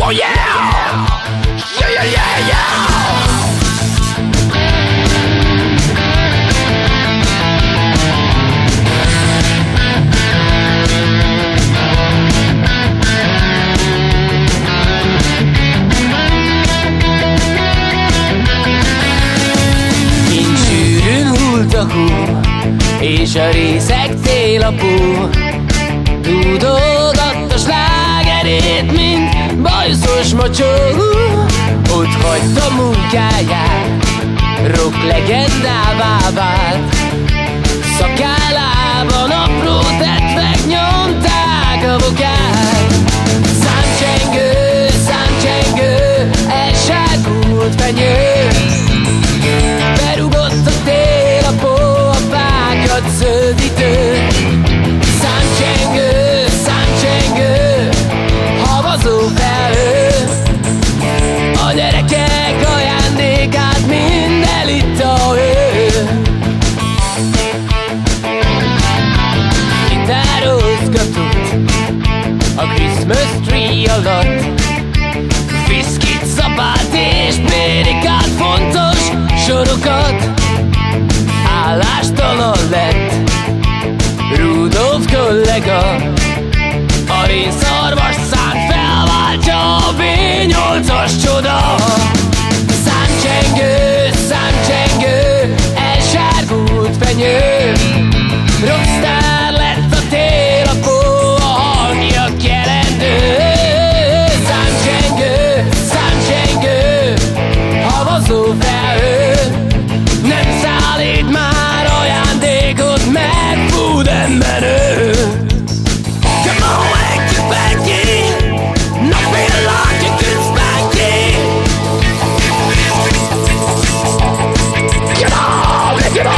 Oh yeah! Yeah, yeah, yeah, yeah! Kincsűrűn hult a hó, és a részeg télapó dúdogatta slágerét, mint bajszos mocsó. Ott hagyta munkáját, rock legendává vált. Szakállában apró tetvek nyomták a bokát. Számcsengő, számcsengő, elságult fenyő. Berugott a télapó, a fákat zöldítő. Számcsengő, számcsengő, havazó felhő. A gyerekek ajándékát mind elitta ő. Gitározgatott a Christmas tree alatt, viszkit, szabát és pénikát, fontos sorokat. Állástalan lett Rudolf kollega, a rénszarvas szán felváltja a V8-as csoda. Számcsengő, számcsengő, elsárgult fenyő. Rockstar lett a télapó, a hangja kelendő. Számcsengő, számcsengő, havazó felhő. Nem szállít már ajándékot, mert fú, de menő. Come on, hanky panky, nothing like a good spanky. Get on, get on.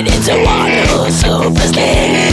It's a one-horse open sleigh.